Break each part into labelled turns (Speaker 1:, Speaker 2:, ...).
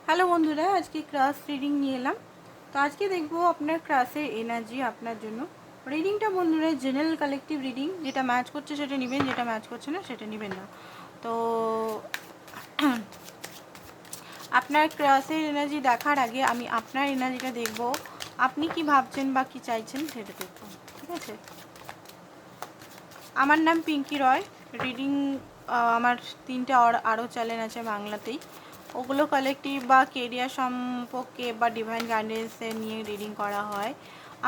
Speaker 1: Hello বন্ধুরা, আজকে crush reading নিয়ে এলাম। তো আজকে দেখবো আপনার ক্রাশের এনার্জি আপনার জন্য। রিডিংটা বন্ধুরা জেনারেল কালেকটিভ রিডিং, যেটা ম্যাচ করছে সেটা নেবেন, যেটা ম্যাচ করছে না সেটা নেবেন না। তো আপনার ক্রাশের এনার্জি দেখার আগে আমি আপনার এনার্জিটা দেখব, আপনি কি ভাবছেন বা কি চাইছেন সেটা দেখব। ঠিক আছে, আমার নাম পিঙ্কি রয়। রিডিং আমার 3টে আরও চ্যানেল আছে বাংলাতেই, ওগুলো কালেকটিভ বা কেরিয়ার সম্পর্কে বা ডিভাইন গাইডেন্সে নিয়ে রিডিং করা হয়।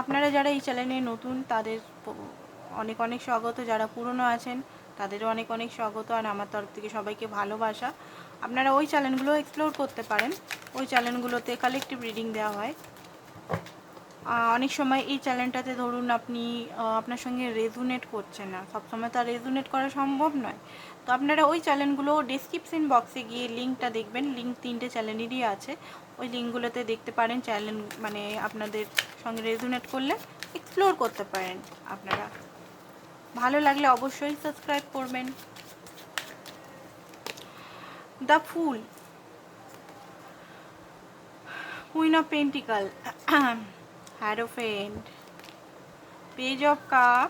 Speaker 1: আপনারা যারা এই চ্যানেলে নতুন তাদের অনেক অনেক স্বাগত, যারা পুরনো আছেন তাদেরও অনেক অনেক স্বাগত, আর আমার তরফ থেকে সবাইকে ভালোবাসা। আপনারা ওই চ্যানেলগুলো এক্সপ্লোর করতে পারেন, ওই চ্যানেলগুলোতে কালেকটিভ রিডিং দেওয়া হয়। অনেক সময় এই চ্যানেলটাতে ধরুন আপনি আপনার সঙ্গে রেজুনেট করছে না, সবসময় তো আর রেজুনেট করা সম্ভব নয়। তো আপনারা ওই চ্যানেলগুলো ডেসক্রিপশন বক্সে গিয়ে লিঙ্কটা দেখবেন, লিঙ্ক 3টে চ্যানেলেরই আছে, ওই লিঙ্কগুলোতে দেখতে পারেন। চ্যানেল মানে আপনাদের সঙ্গে রেজুনেট করলে এক্সপ্লোর করতে পারেন আপনারা। ভালো লাগলে অবশ্যই সাবস্ক্রাইব করবেন। The full, queen of pentacle, হ্যারোফেন্ট, page of cup,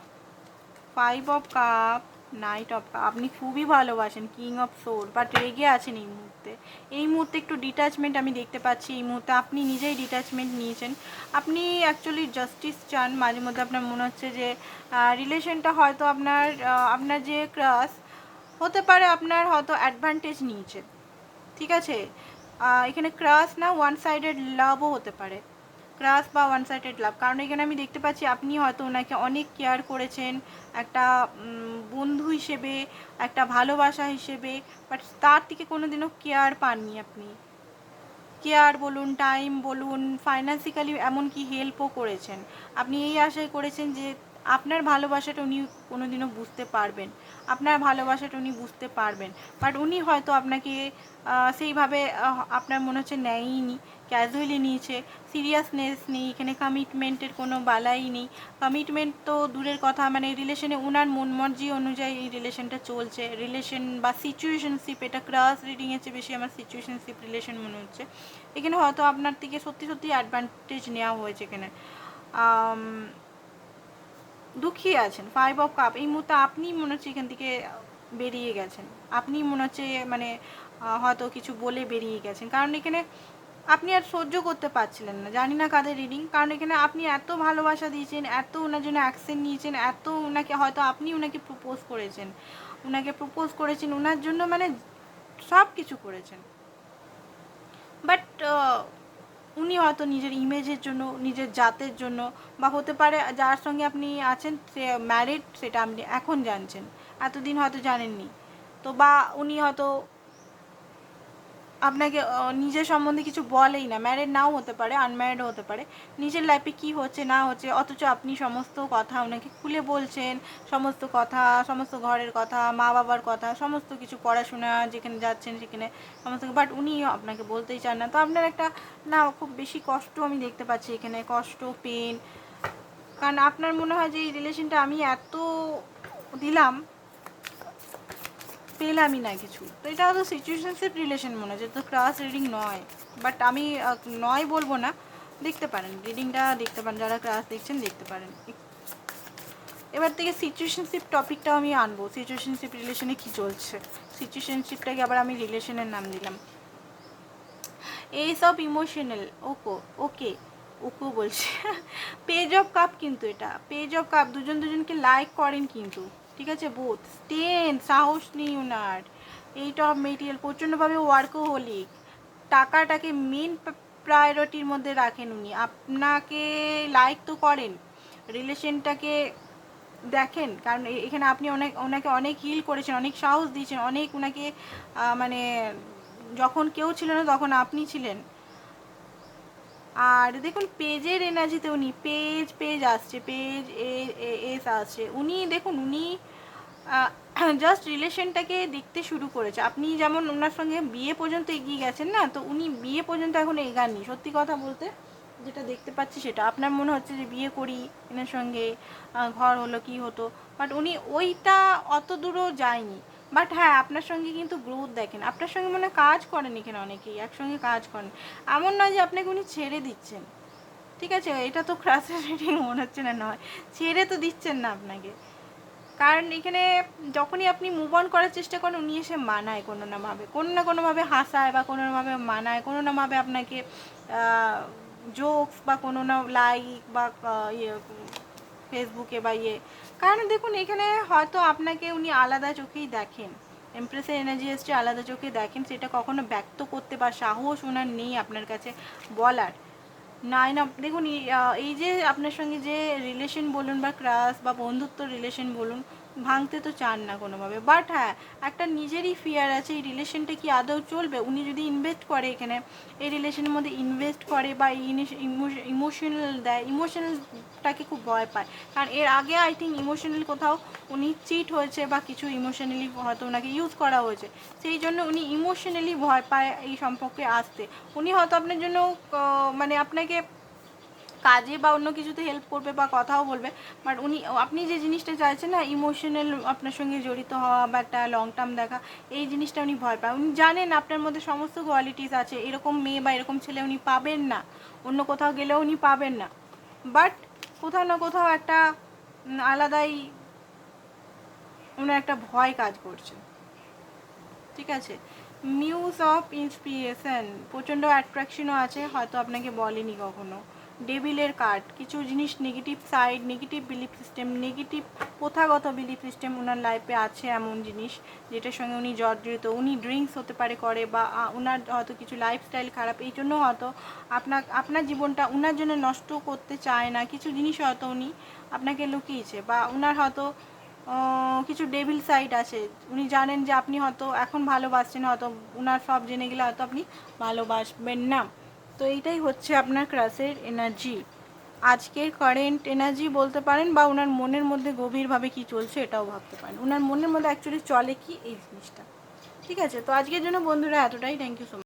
Speaker 1: 5 of cup, night of cup. আপনি খুবই ভালোবাসেন কিং অফ সোর্ড, বাট রেগে আছেন এই মুহূর্তে। এই মুহূর্তে একটু ডিট্যাচমেন্ট আমি দেখতে পাচ্ছি। এই মুহূর্তে আপনি নিজেই ডিট্যাচমেন্ট নিয়েছেন। আপনি অ্যাকচুয়ালি জাস্টিস চান। মাঝে মধ্যে আপনার মনে হচ্ছে যে রিলেশনটা হয়তো আপনার যে ক্রাশ হতে পারে আপনার হয়তো অ্যাডভান্টেজ নিয়েছে। ঠিক আছে, এখানে ক্রাশ না, ওয়ান সাইডেড লাভও হতে পারে। ক্রাশ বা ওয়ান সাইডেড লাভ, কারণ এখানে আমি দেখতে পাচ্ছি আপনি হয়তো ওনাকে অনেক কেয়ার করেছেন, একটা বন্ধু হিসেবে, একটা ভালোবাসা হিসেবে, বাট তার থেকে কোনো দিনও কেয়ার পাননি আপনি। কেয়ার বলুন, টাইম বলুন, ফাইন্যান্সিক্যালি এমনকি হেল্পও করেছেন। আপনি এই আশায় করেছেন যে আপনার ভালোবাসাটা উনি কোনোদিনও বুঝতে পারবেন, আপনার ভালোবাসাটা উনি বুঝতে পারবেন, বাট উনি হয়তো আপনাকে সেইভাবে আপনার মনে হচ্ছে নেয়নি, ক্যাজুয়ালি নিয়েছে, সিরিয়াসনেস নেই, এখানে কমিটমেন্টের কোনো বালাই নেই। কমিটমেন্ট তো দূরের কথা, মানে রিলেশনে ওনার মন মর্জি অনুযায়ী এই রিলেশনটা চলছে। রিলেশন বা সিচুয়েশনশিপ, এটা ক্রাস রিডিংয়ের চেয়ে বেশি আমার সিচুয়েশনশিপ রিলেশন মনে হচ্ছে। এখানে হয়তো আপনার থেকে সত্যি সত্যি অ্যাডভান্টেজ নেওয়া হয়েছে। এখানে দুঃখী আছেন, 5 অফ কাপ। এই মুহূর্তে আপনি মনে হচ্ছে এখান থেকে বেরিয়ে গেছেন, আপনি মনে হচ্ছে মানে হয়তো কিছু বলে বেরিয়ে গেছেন, কারণ এখানে আপনি আর সহ্য করতে পারছিলেন না। জানি না কাদের রিডিং, কারণ এখানে আপনি এত ভালোবাসা দিয়েছেন, এত ওনার জন্য অ্যাকশন নিয়েছেন, এত ওনাকে হয়তো আপনি ওনাকে প্রপোজ করেছেন, ওনার জন্য মানে সব কিছু করেছেন, বাট উনি হয়তো নিজের ইমেজের জন্য, নিজের জাতের জন্য, বা হতে পারে যার সঙ্গে আপনি আছেন সে ম্যারিড, সেটা আপনি এখন জানছেন, এতদিন হয়তো জানেননি। তো বা উনি হয়তো আপনাকে নিজের সম্বন্ধে কিছু বলেই না, ম্যারিড নাও হতে পারে, আনম্যারিডও হতে পারে। নিজের লাইফে কী হচ্ছে না হচ্ছে, অথচ আপনি সমস্ত কথা ওনাকে খুলে বলছেন, সমস্ত কথা, সমস্ত ঘরের কথা, মা বাবার কথা, সমস্ত কিছু, পড়াশোনা যেখানে যাচ্ছেন সেখানে সমস্ত, বাট উনি আপনাকে বলতেই চান না। তো আপনার একটা না খুব বেশি কষ্ট আমি দেখতে পাচ্ছি এখানে, কষ্ট, পেন, কারণ আপনার মনে হয় যে এই রিলেশনটা আমি এত দিলাম, পেলামই না কিছু। তো এটা হয়তো সিচুয়েশনশিপ রিলেশন মনে হচ্ছে, তো ক্রাস রিডিং নয়। বাট আমি নয় বলবো না, দেখতে পারেন রিডিংটা, দেখতে পারেন, যারা ক্রাস দেখছেন দেখতে পারেন। এবার থেকে সিচুয়েশনশিপ টপিকটাও আমি আনবো, সিচুয়েশনশিপ রিলেশনে কী চলছে, সিচুয়েশনশিপটাকে আবার আমি রিলেশনের নাম দিলাম। এইসব ইমোশনাল, ওকে ওকে বলছে। পেজ অফ কাপ, কিন্তু এটা পেজ অফ কাপ, দুজন দুজনকে লাইক করেন কিন্তু, ঠিক আছে, বোথ স্টেন, সাহস নেই ওনার। এইট অফ মেটেরিয়াল, প্রচণ্ডভাবে ওয়ার্কোহলিক, টাকাটাকে মেন প্রায়োরিটির মধ্যে রাখেন উনি। আপনাকে লাইক তো করেন, রিলেশনটাকে দেখেন, কারণ এখানে আপনি ওনাকে অনেক হিল করেছেন, অনেক সাহস দিয়েছেন, অনেক ওনাকে মানে যখন কেউ ছিল না তখন আপনি ছিলেন। আর দেখুন পেজের এনার্জিতে উনি পেজ আসছে, পেজ এস আসছে। উনি দেখুন, উনি জাস্ট রিলেশনটাকে দেখতে শুরু করেছে। আপনি যেমন ওনার সঙ্গে বিয়ে পর্যন্ত এগিয়ে গেছেন না, তো উনি বিয়ে পর্যন্ত এখন এগাননি। সত্যি কথা বলতে যেটা দেখতে পাচ্ছি সেটা, আপনার মনে হচ্ছে যে বিয়ে করি এনার সঙ্গে, ঘর হলো কি হতো, বাট উনি ওইটা অত দূরও যায়নি। বাট হ্যাঁ, আপনার সঙ্গে কিন্তু গ্রোথ দেখেন, আপনার সঙ্গে মনে হয় কাজ করেন এখানে অনেকেই, একসঙ্গে কাজ করেন, এমন নয় যে আপনাকে উনি ছেড়ে দিচ্ছেন, ঠিক আছে? এটা তো ক্রাসের রিডিং মনে হচ্ছে না, নয় ছেড়ে তো দিচ্ছেন না আপনাকে, কারণ এখানে যখনই আপনি মুভ অন করার চেষ্টা করেন উনি এসে মানায় কোনো না কোনোভাবে হাসায়, বা কোনো নাভাবে মানায়, কোনো নাভাবে আপনাকে জোকস বা কোনো না লাইক বা ইয়ে ফেসবুকে বা ইয়ে, কারণ দেখুন এখানে হয়তো আপনাকে উনি আলাদা চোখেই দেখেন, এমপ্রেসের এনার্জি এসছে, আলাদা চোখে দেখেন, সেটা কখনো ব্যক্ত করতে বা সাহস ওনার নেই আপনার কাছে বলার। না দেখুন এই যে আপনার সঙ্গে যে রিলেশন বলুন বা ক্রাশ বা বন্ধুত্ব রিলেশন বলুন, ভাঙতে তো চান না কোনোভাবে, বাট হ্যাঁ একটা নিজেরই ফিয়ার আছে এই রিলেশনটা কি আদৌ চলবে। উনি যদি ইনভেস্ট করে এখানে এই রিলেশনের মধ্যে ইনভেস্ট করে বা ইমোশনাল দেয়, ইমোশনালটাকে খুব ভয় পায়, কারণ এর আগে আই থিঙ্ক ইমোশনাল কোথাও উনি চিট হয়েছে বা কিছু ইমোশনালি হয়তো ওনাকে ইউজ করা হয়েছে, সেই জন্য উনি ইমোশনালি ভয় পায় এই সম্পর্কে আসতে। উনি হয়তো আপনার জন্য মানে আপনাকে কাজে বা অন্য কিছুতে হেল্প করবে বা কথাও বলবে, বাট উনি আপনি যে জিনিসটা চাইছেন না, ইমোশনাল আপনার সঙ্গে জড়িত হওয়া বা একটা লং টার্ম দেখা, এই জিনিসটা উনি ভয় পায়। উনি জানেন আপনার মধ্যে সমস্ত কোয়ালিটিস আছে, এরকম মেয়ে বা এরকম ছেলে উনি পাবেন না, অন্য কোথাও গেলেও উনি পাবেন না, বাট কোথাও না কোথাও একটা আলাদাই ওনার একটা ভয় কাজ করছে, ঠিক আছে? মিউজ অফ ইন্সপিরেশন, প্রচণ্ড অ্যাট্রাকশনও আছে, হয়তো আপনাকে বলেনি কখনো। ডেভিলের কার্ড, কিছু জিনিস negative side, negative belief system, negative প্রথাগত বিলিফ সিস্টেম ওনার লাইফে আছে, এমন জিনিস যেটার সঙ্গে উনি জর্জরিত। উনি ড্রিঙ্কস হতে পারে করে, বা ওনার হয়তো কিছু লাইফস্টাইল খারাপ, এই জন্য হয়তো আপনার জীবনটা ওনার জন্য নষ্ট করতে চায় না, কিছু জিনিস হয়তো উনি আপনাকে লুকিয়েছে, বা ওনার হয়তো কিছু ডেভিল সাইড আছে, উনি জানেন যে আপনি হয়তো এখন ভালোবাসছেন, হয়তো ওনার সব জেনে গেলে হয়তো আপনি ভালোবাসবেন না। তো এইটাই হচ্ছে আপনার ক্রাশের এনার্জি, আজকের কারেন্ট এনার্জি বলতে পারেন, বা ওনার মনের মধ্যে গভীরভাবে কি চলছে এটাও ভাবতে পারেন, ওনার মনের মধ্যে অ্যাকচুয়ালি চলে কি এই জিনিসটা, ঠিক আছে? তো আজকের জন্য বন্ধুরা এতটাই, থ্যাংক ইউ সো মাচ।